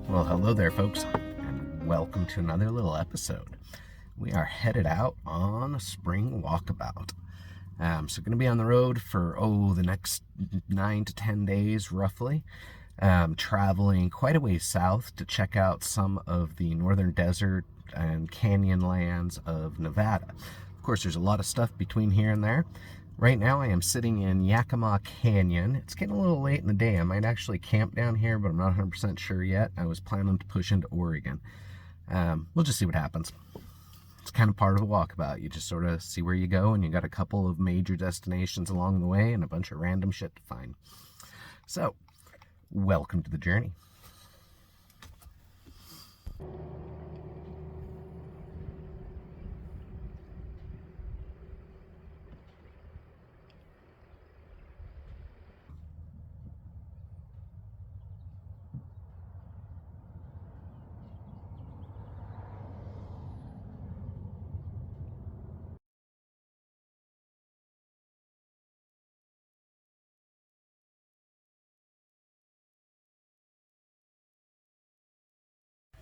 Well, hello there, folks, and welcome to another little episode. We are headed out on a spring walkabout. So going to be on the road for, the next 9 to 10 days, roughly. Traveling quite a ways south to check out some of the northern desert and canyon lands of Nevada. Of course, there's a lot of stuff between here and there. Right now I am sitting in Yakima Canyon. It's getting a little late in the day. I might actually camp down here, but I'm not 100% sure yet. I was planning to push into Oregon. We'll just see what happens. It's kind of part of a walkabout. You just sort of see where you go, and you got a couple of major destinations along the way and a bunch of random shit to find. So, welcome to the journey.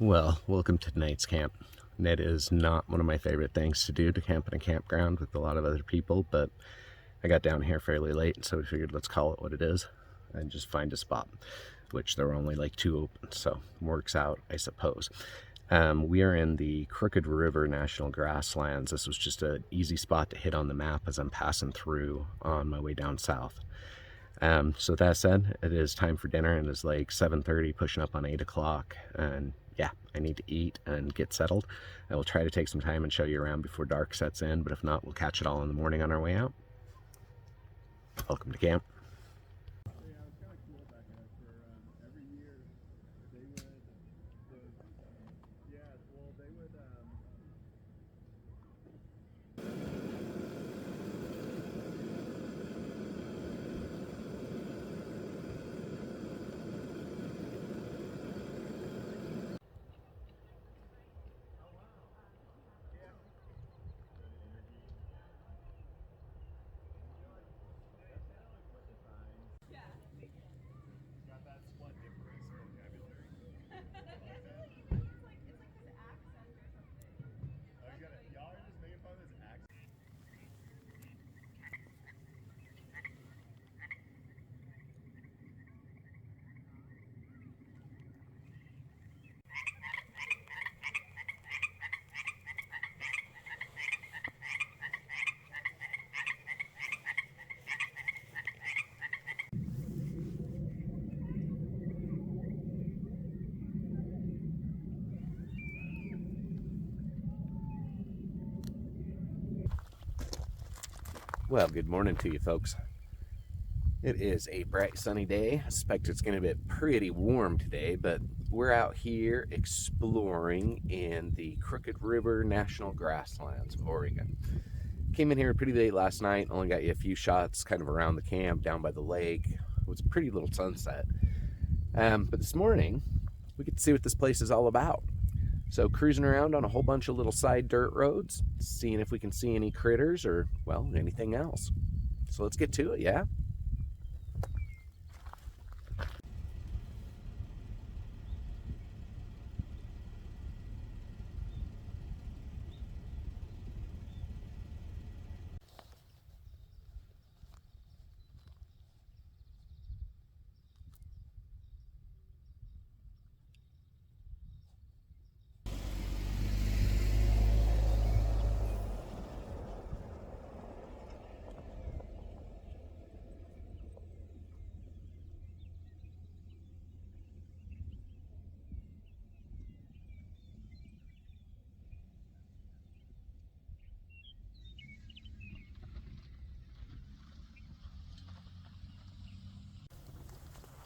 Well, welcome to tonight's camp. It is not one of my favorite things to do, to camp in a campground with a lot of other people, but I got down here fairly late, so we figured let's call it what it is and just find a spot, which there were only like 2 open, so works out, I suppose. We are in the Crooked River National Grasslands. This was just an easy spot to hit on the map as I'm passing through on my way down south. So with that said, it is time for dinner, and it's like 7:30, pushing up on 8 o'clock, and yeah, I need to eat and get settled. I will try to take some time and show you around before dark sets in, but if not, we'll catch it all in the morning on our way out. Welcome to camp. Well, good morning to you, folks. It is a bright sunny day. I suspect it's going to be pretty warm today, but we're out here exploring in the Crooked River National Grasslands of Oregon. Came in here pretty late last night, only got you a few shots kind of around the camp, down by the lake. It was a pretty little sunset. But this morning, we get to see what this place is all about. So cruising around on a whole bunch of little side dirt roads, seeing if we can see any critters or, well, anything else. So let's get to it, yeah?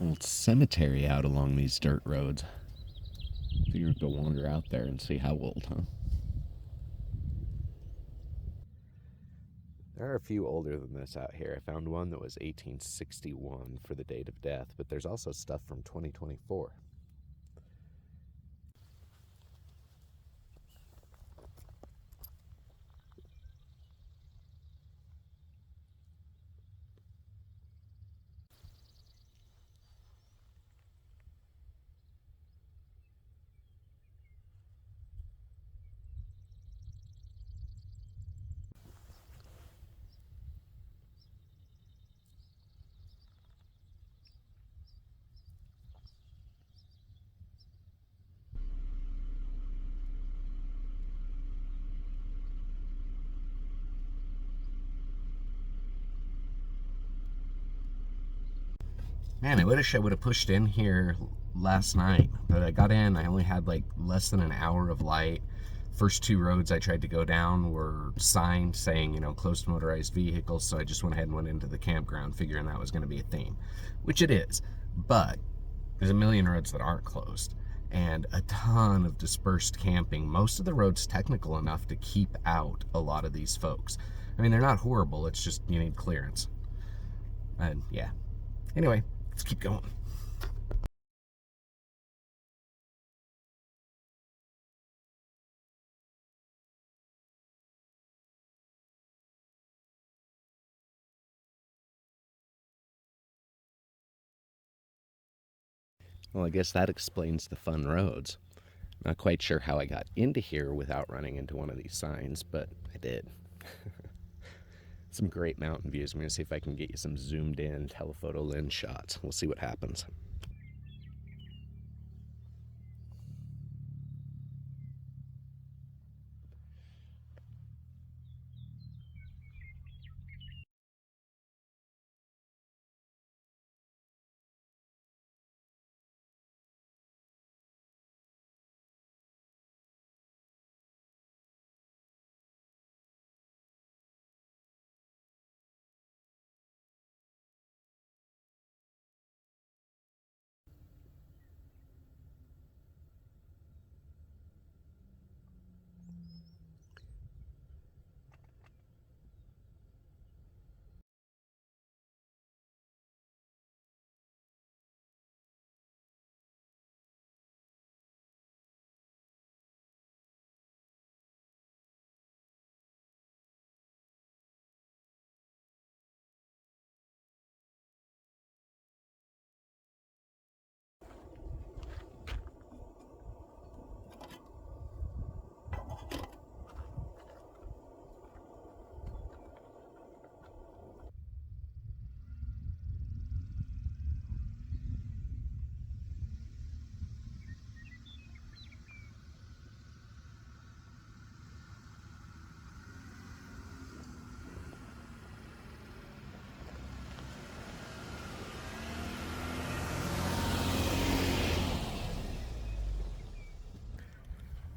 Old cemetery out along these dirt roads. Figured go wander out there and see how old, huh? There are a few older than this out here. I found one that was 1861 for the date of death, but there's also stuff from 2024. Man, I wish I would have pushed in here last night, but I got in. I only had like less than an hour of light. First two roads I tried to go down were signed saying, closed to motorized vehicles, so I just went ahead and went into the campground figuring that was going to be a theme, which it is. But there's a million roads that aren't closed and a ton of dispersed camping. Most of the roads technical enough to keep out a lot of these folks. I mean, they're not horrible, it's just you need clearance. And yeah. Anyway, let's keep going. Well, I guess that explains the fun roads. Not quite sure how I got into here without running into one of these signs, but I did. Some great mountain views. I'm going to see if I can get you some zoomed in telephoto lens shots. We'll see what happens.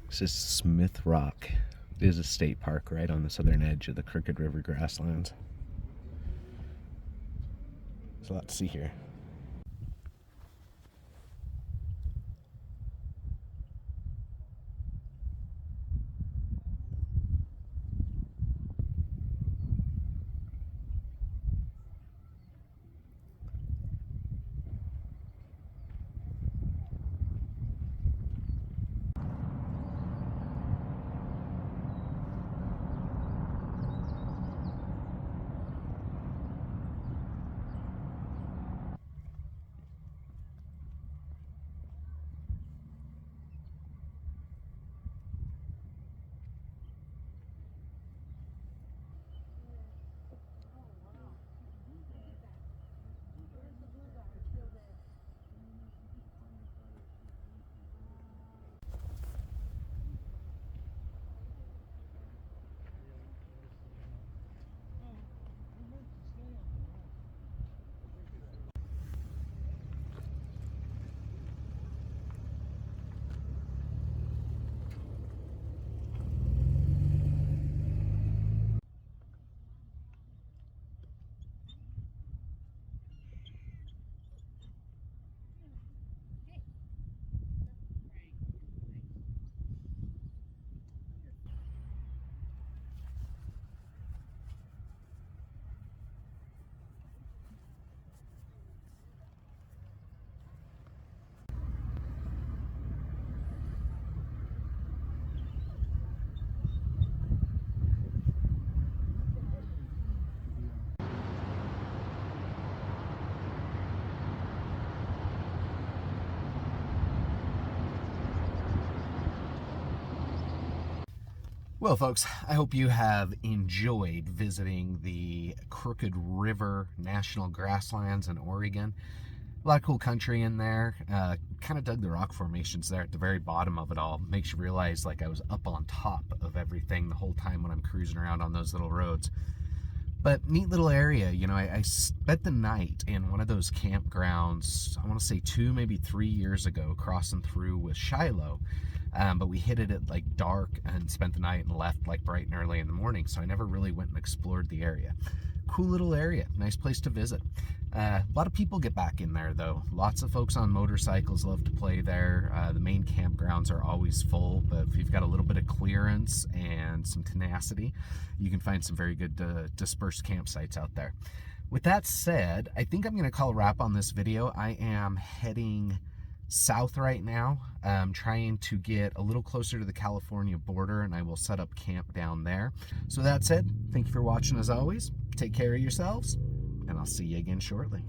This is Smith Rock. It is a state park right on the southern edge of the Crooked River Grasslands. There's a lot to see here. Well, folks, I hope you have enjoyed visiting the Crooked River National Grasslands in Oregon. A lot of cool country in there. Kind of dug the rock formations there at the very bottom of it all. Makes you realize like I was up on top of everything the whole time when I'm cruising around on those little roads. But neat little area. You know, I spent the night in one of those campgrounds, I want to say 2, maybe 3 years ago, crossing through with Shiloh. But we hit it at like dark and spent the night and left like bright and early in the morning. So I never really went and explored the area. Cool little area, nice place to visit. A lot of people get back in there though. Lots of folks on motorcycles love to play there. The main campgrounds are always full, but if you've got a little bit of clearance and some tenacity, you can find some very good dispersed campsites out there. With that said, I think I'm going to call a wrap on this video. I am heading south right now. I'm trying to get a little closer to the California border, and I will set up camp down there. So that said, thank you for watching as always. Take care of yourselves, and I'll see you again shortly.